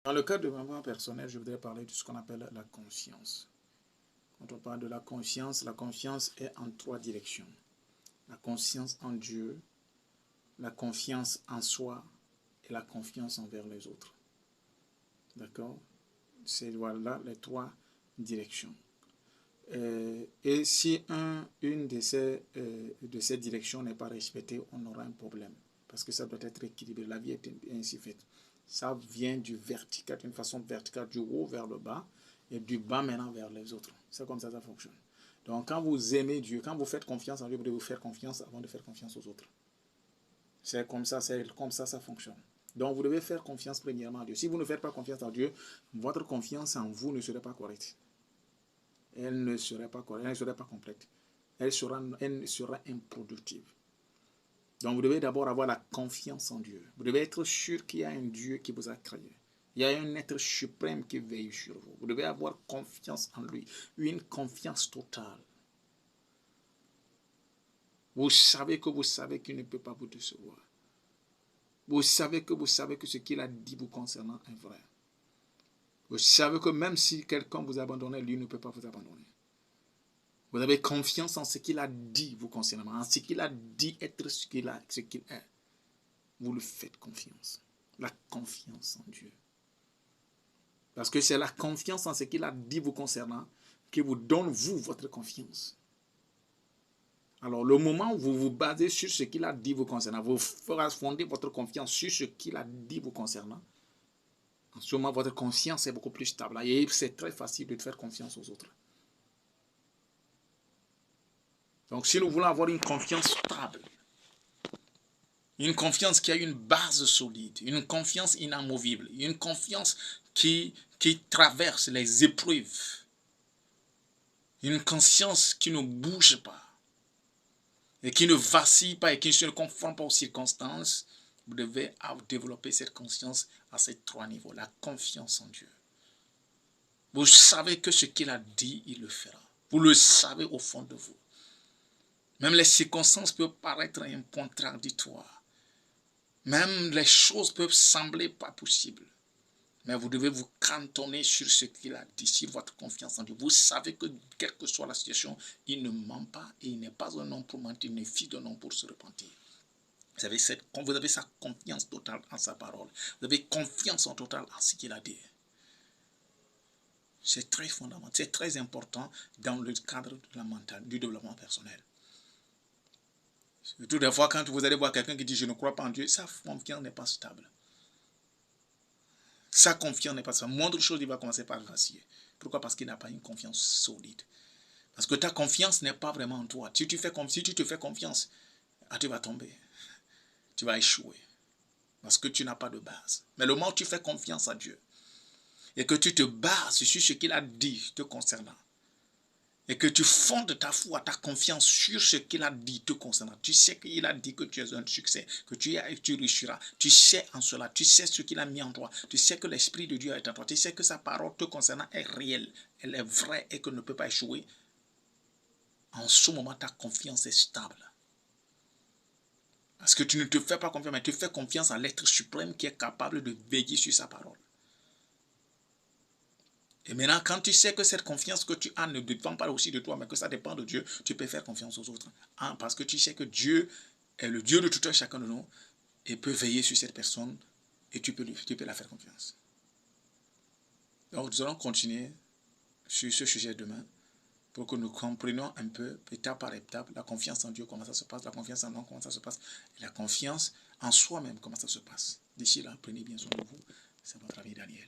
Dans le cadre de développement personnel, je voudrais parler de ce qu'on appelle la conscience. Quand on parle de la confiance est en 3 directions. La confiance en Dieu, la confiance en soi et la confiance envers les autres. D'accord? C'est voilà les 3 directions. Et si une de ces directions n'est pas respectée, on aura un problème. Parce que ça doit être équilibré. La vie est ainsi faite. Ça vient du vertical, d'une façon verticale, du haut vers le bas, et du bas maintenant vers les autres. C'est comme ça fonctionne. Donc quand vous aimez Dieu, quand vous faites confiance en Dieu, vous devez vous faire confiance avant de faire confiance aux autres. C'est comme ça ça fonctionne. Donc vous devez faire confiance premièrement à Dieu. Si vous ne faites pas confiance à Dieu, votre confiance en vous ne serait pas correcte. Elle ne serait pas correcte, elle ne serait pas complète. Elle sera improductive. Donc vous devez d'abord avoir la confiance en Dieu. Vous devez être sûr qu'il y a un Dieu qui vous a créé. Il y a un être suprême qui veille sur vous. Vous devez avoir confiance en lui. Une confiance totale. Vous savez qu'il ne peut pas vous décevoir. Vous savez que ce qu'il a dit vous concernant est vrai. Vous savez que même si quelqu'un vous abandonne, lui ne peut pas vous abandonner. Vous avez confiance en ce qu'il a dit vous concernant, en ce qu'il a dit être ce qu'il est. Vous le faites confiance. La confiance en Dieu. Parce que c'est la confiance en ce qu'il a dit vous concernant qui vous donne, vous, votre confiance. Alors, le moment où vous vous basez sur ce qu'il a dit vous concernant, vous ferez fonder votre confiance sur ce qu'il a dit vous concernant. En ce moment, votre conscience est beaucoup plus stable. Et c'est très facile de faire confiance aux autres. Donc, si nous voulons avoir une confiance stable, une confiance qui a une base solide, une confiance inamovible, une confiance qui traverse les épreuves, une conscience qui ne bouge pas et qui ne vacille pas et qui ne se conforme pas aux circonstances, vous devez développer cette conscience à ces 3 niveaux. La confiance en Dieu. Vous savez que ce qu'il a dit, il le fera. Vous le savez au fond de vous. Même les circonstances peuvent paraître contradictoires. Même les choses peuvent sembler pas possibles. Mais vous devez vous cantonner sur ce qu'il a dit, sur votre confiance en Dieu. Vous savez que quelle que soit la situation, il ne ment pas et il n'est pas un homme pour mentir, il n'est fils d'un homme pour se repentir. Vous avez sa confiance totale en sa parole. Vous avez confiance en totale en ce qu'il a dit. C'est très fondamental, c'est très important dans le cadre du développement personnel. Surtout des fois, quand vous allez voir quelqu'un qui dit « je ne crois pas en Dieu », sa confiance n'est pas stable. Sa confiance n'est pas stable. Moindre chose, il va commencer par vaciller. Pourquoi? Parce qu'il n'a pas une confiance solide. Parce que ta confiance n'est pas vraiment en toi. Si tu te fais confiance, tu vas tomber. Tu vas échouer. Parce que tu n'as pas de base. Mais le moment où tu fais confiance à Dieu, et que tu te bases sur ce qu'il a dit te concernant, et que tu fondes ta foi, ta confiance sur ce qu'il a dit te concernant, tu sais qu'il a dit que tu es un succès, que tu réussiras, tu sais en cela, tu sais ce qu'il a mis en toi, tu sais que l'Esprit de Dieu est en toi, tu sais que sa parole te concernant est réelle, elle est vraie et qu'elle ne peut pas échouer. En ce moment, ta confiance est stable. Parce que tu ne te fais pas confiance, mais tu fais confiance à l'être suprême qui est capable de veiller sur sa parole. Et maintenant, quand tu sais que cette confiance que tu as ne dépend pas aussi de toi, mais que ça dépend de Dieu, tu peux faire confiance aux autres. Parce que tu sais que Dieu est le Dieu de tout un chacun de nous et peut veiller sur cette personne et tu peux la faire confiance. Donc, nous allons continuer sur ce sujet demain pour que nous comprenions un peu, étape par étape, la confiance en Dieu, comment ça se passe, la confiance en nous, comment ça se passe, et la confiance en soi-même, comment ça se passe. D'ici là, prenez bien soin de vous. C'est votre ami Daniel.